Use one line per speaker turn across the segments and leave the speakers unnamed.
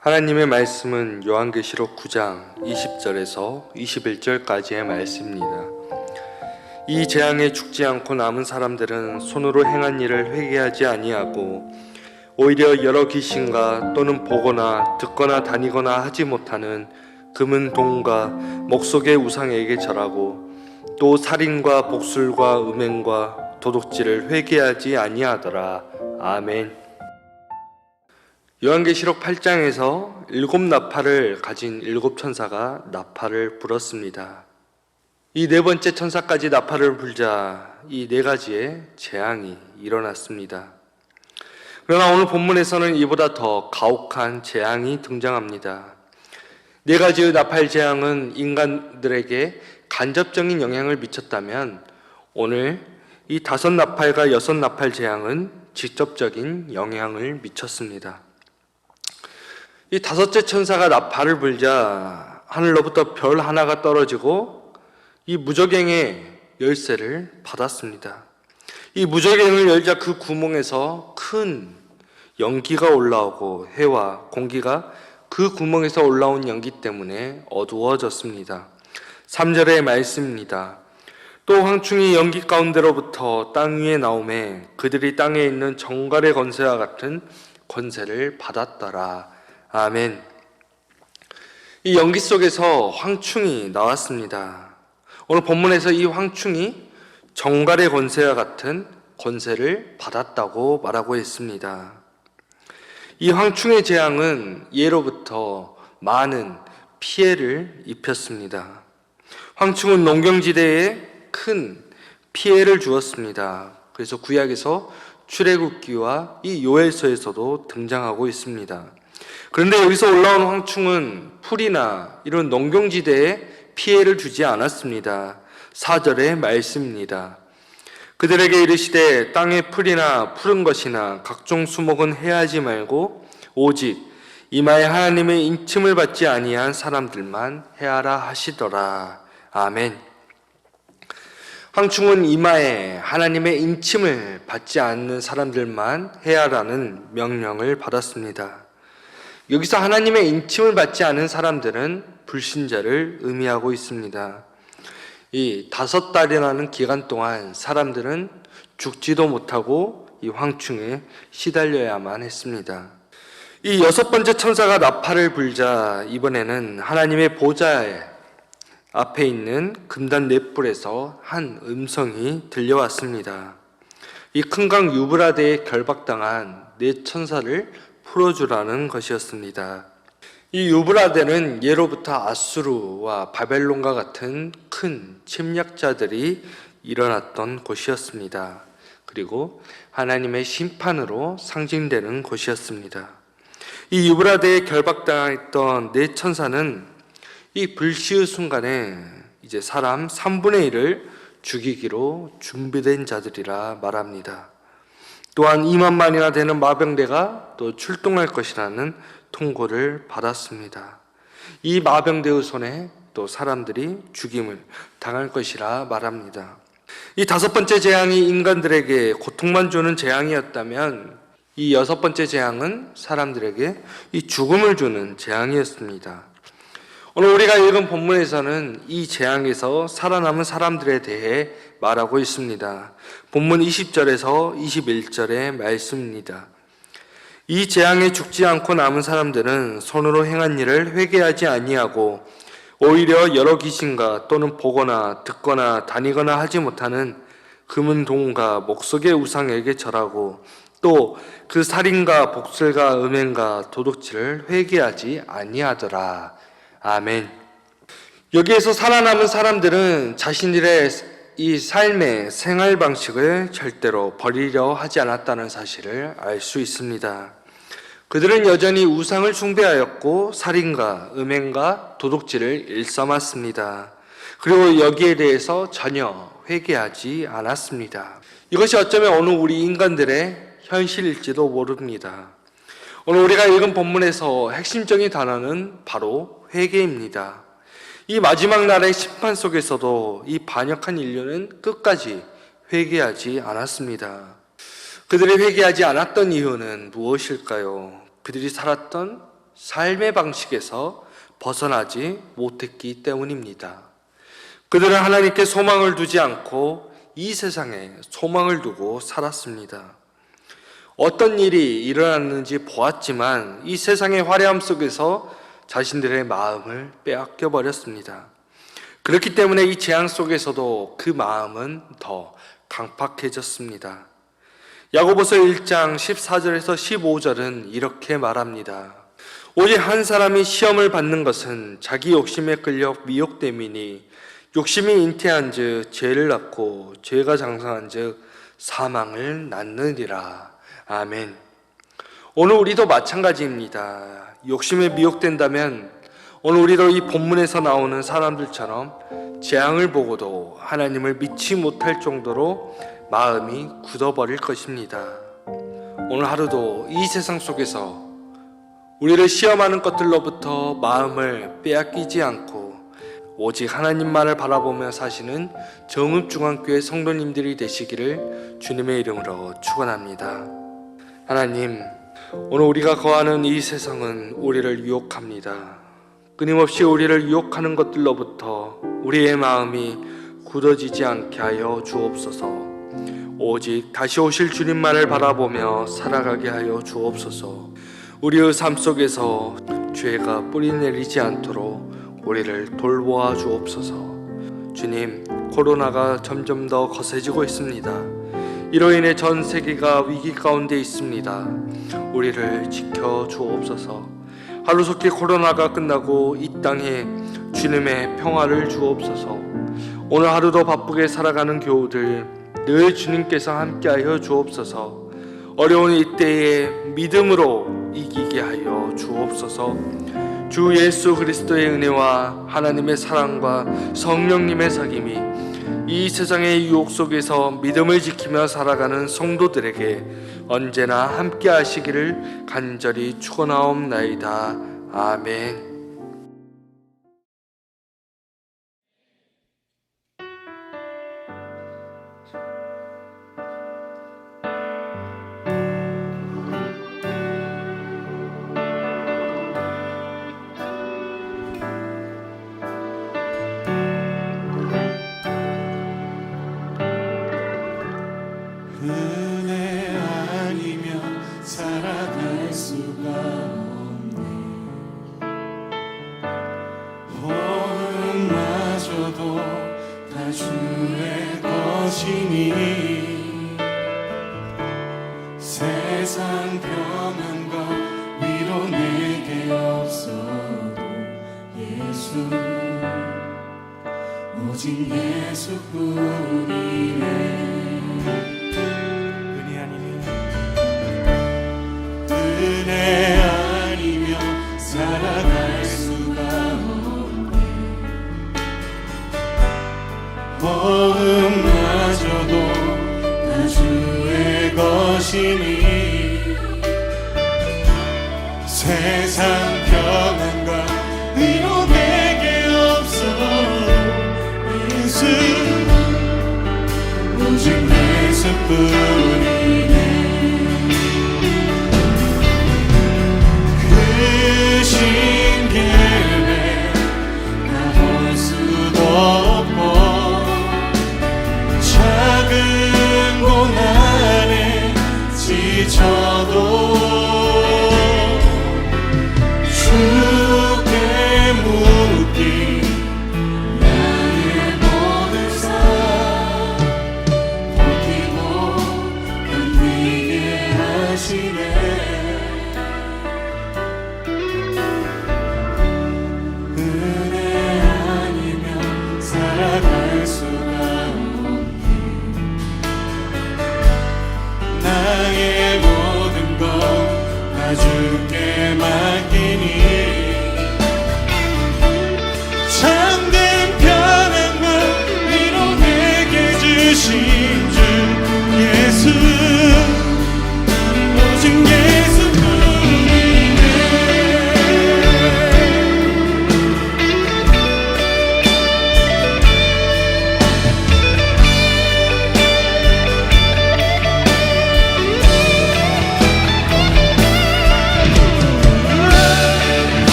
하나님의 말씀은 요한계시록 9장 20절에서 21절까지의 말씀입니다. 이 재앙에 죽지 않고 남은 사람들은 손으로 행한 일을 회개하지 아니하고 오히려 여러 귀신과 또는 보거나 듣거나 다니거나 하지 못하는 금은 동과 목 속의 우상에게 절하고 또 살인과 복술과 음행과 도둑질을 회개하지 아니하더라. 아멘. 요한계시록 8장에서 7나팔을 가진 7천사가 나팔을 불었습니다. 이 네 번째 천사까지 나팔을 불자 이 네 가지의 재앙이 일어났습니다. 그러나 오늘 본문에서는 이보다 더 가혹한 재앙이 등장합니다. 네 가지의 나팔 재앙은 인간들에게 간접적인 영향을 미쳤다면 오늘 이 5나팔과 6나팔 재앙은 직접적인 영향을 미쳤습니다. 이 5째 천사가 나팔을 불자 하늘로부터 별 하나가 떨어지고 이 무저갱의 열쇠를 받았습니다. 이 무저갱을 열자 그 구멍에서 큰 연기가 올라오고 해와 공기가 그 구멍에서 올라온 연기 때문에 어두워졌습니다. 3절의 말씀입니다. 또 황충이 연기 가운데로부터 땅 위에 나오매 그들이 땅에 있는 정갈의 권세와 같은 권세를 받았더라. 아멘. 이 연기 속에서 황충이 나왔습니다. 오늘 본문에서 이 황충이 정갈의 권세와 같은 권세를 받았다고 말하고 있습니다. 이 황충의 재앙은 예로부터 많은 피해를 입혔습니다. 황충은 농경지대에 큰 피해를 주었습니다. 그래서 구약에서 출애굽기와 이 요엘서에서도 등장하고 있습니다. 그런데 여기서 올라온 황충은 풀이나 이런 농경지대에 피해를 주지 않았습니다. 4절의 말씀입니다. 그들에게 이르시되 땅의 풀이나 푸른 것이나 각종 수목은 해하지 말고 오직 이마에 하나님의 인침을 받지 아니한 사람들만 해하라 하시더라. 아멘. 황충은 이마에 하나님의 인침을 받지 않는 사람들만 해하라는 명령을 받았습니다. 여기서 하나님의 인침을 받지 않은 사람들은 불신자를 의미하고 있습니다. 이 5달이라는 기간 동안 사람들은 죽지도 못하고 이 황충에 시달려야만 했습니다. 이 6번째 천사가 나팔을 불자 이번에는 하나님의 보좌 앞에 있는 금단 넷불에서 한 음성이 들려왔습니다. 이 큰 강 유브라데에 결박당한 네 천사를 풀어주라는 것이었습니다. 이 유브라데는 예로부터 아수르와 바벨론과 같은 큰 침략자들이 일어났던 곳이었습니다. 그리고 하나님의 심판으로 상징되는 곳이었습니다. 이 유브라데에 결박당했던 네 천사는 이 불시의 순간에 이제 사람 3분의 1을 죽이기로 준비된 자들이라 말합니다. 또한 2만만이나 되는 마병대가 또 출동할 것이라는 통고를 받았습니다. 이 마병대의 손에 또 사람들이 죽임을 당할 것이라 말합니다. 이 5번째 재앙이 인간들에게 고통만 주는 재앙이었다면 이 6번째 재앙은 사람들에게 이 죽음을 주는 재앙이었습니다. 오늘 우리가 읽은 본문에서는 이 재앙에서 살아남은 사람들에 대해 말하고 있습니다. 본문 20절에서 21절의 말씀입니다. 이 재앙에 죽지 않고 남은 사람들은 손으로 행한 일을 회개하지 아니하고 오히려 여러 귀신과 또는 보거나 듣거나 다니거나 하지 못하는 금은 동과 목 속의 우상에게 절하고 또 그 살인과 복술과 음행과 도둑질을 회개하지 아니하더라. 아멘. 여기에서 살아남은 사람들은 자신들의 이 삶의 생활 방식을 절대로 버리려 하지 않았다는 사실을 알 수 있습니다. 그들은 여전히 우상을 숭배하였고 살인과 음행과 도둑질을 일삼았습니다. 그리고 여기에 대해서 전혀 회개하지 않았습니다. 이것이 어쩌면 오늘 우리 인간들의 현실일지도 모릅니다. 오늘 우리가 읽은 본문에서 핵심적인 단어는 바로 회개입니다. 이 마지막 날의 심판 속에서도 이 반역한 인류는 끝까지 회개하지 않았습니다. 그들이 회개하지 않았던 이유는 무엇일까요? 그들이 살았던 삶의 방식에서 벗어나지 못했기 때문입니다. 그들은 하나님께 소망을 두지 않고 이 세상에 소망을 두고 살았습니다. 어떤 일이 일어났는지 보았지만 이 세상의 화려함 속에서 자신들의 마음을 빼앗겨 버렸습니다. 그렇기 때문에 이 재앙 속에서도 그 마음은 더 강팍해졌습니다. 야고보서 1장 14절에서 15절은 이렇게 말합니다. 오직 한 사람이 시험을 받는 것은 자기 욕심에 끌려 미혹됨이니 욕심이 잉태한 즉 죄를 낳고 죄가 장성한 즉 사망을 낳느니라. 아멘. 오늘 우리도 마찬가지입니다. 욕심에 미혹된다면 오늘 우리도 이 본문에서 나오는 사람들처럼 재앙을 보고도 하나님을 믿지 못할 정도로 마음이 굳어버릴 것입니다. 오늘 하루도 이 세상 속에서 우리를 시험하는 것들로부터 마음을 빼앗기지 않고 오직 하나님만을 바라보며 사시는 정읍중앙교회 성도님들이 되시기를 주님의 이름으로 축원합니다. 하나님, 오늘 우리가 거하는 이 세상은 우리를 유혹합니다. 끊임없이 우리를 유혹하는 것들로부터 우리의 마음이 굳어지지 않게 하여 주옵소서. 오직 다시 오실 주님만을 바라보며 살아가게 하여 주옵소서. 우리의 삶 속에서 죄가 뿌리내리지 않도록 우리를 돌보아 주옵소서. 주님, 코로나가 점점 더 거세지고 있습니다. 이로 인해 전 세계가 위기 가운데 있습니다. 우리를 지켜 주옵소서. 하루속히 코로나가 끝나고 이 땅에 주님의 평화를 주옵소서. 오늘 하루도 바쁘게 살아가는 교우들 늘 주님께서 함께하여 주옵소서. 어려운 이때에 믿음으로 이기게 하여 주옵소서. 주 예수 그리스도의 은혜와 하나님의 사랑과 성령님의 사귐이 이 세상의 유혹 속에서 믿음을 지키며 살아가는 성도들에게 언제나 함께 하시기를 간절히 축원하옵나이다. 아멘.
은혜 아니면 살아갈 수가 없네. 호흡마저도 다 주의 것이니 세상 평안과 위로 내게 없어도 예수 오직 예수뿐이네. 은혜 아니면 살아갈 수가 없네. 호흡마저도 다 주의 것이니 세상 평안과 위로 내게 없어. 예수 오직 예수뿐이네. 신기회 나 볼 수도 없고 작은 고난에 지쳐도 주께 묻기 나의 모든 삶 버티고 견디게 하시네. 살아갈 수가 없네. 나의 모든 것 다 주께 맡기니 참된 평안과 위로 내게 주신 주 예수 오직 예수뿐이네.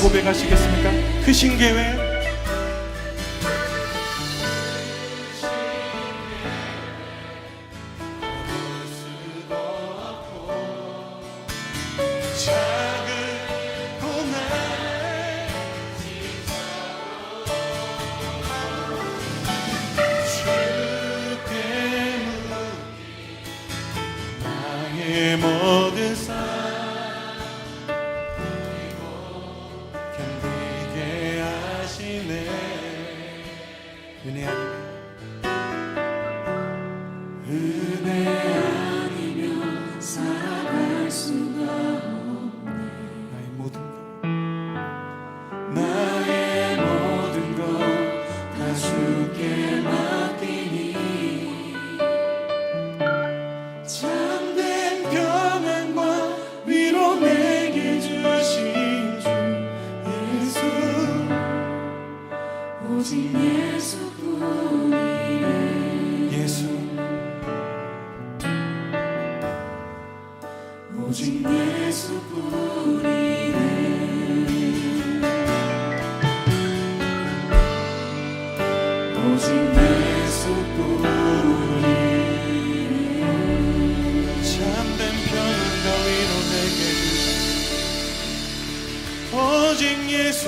고백하시겠습니까? 크신 계획 모든 삶 견디게 하시네. 은혜 아니면 살아갈 수가 없네. 나의 모든 것 다 주께 맡기니 참된 평안과 위로 내게 주신 주 예수, 오직 예수뿐이네. 예수, 오직 예수뿐이네. 오직 예수뿐이네. 참된 평안과 위로 내게 주신 오직 예수.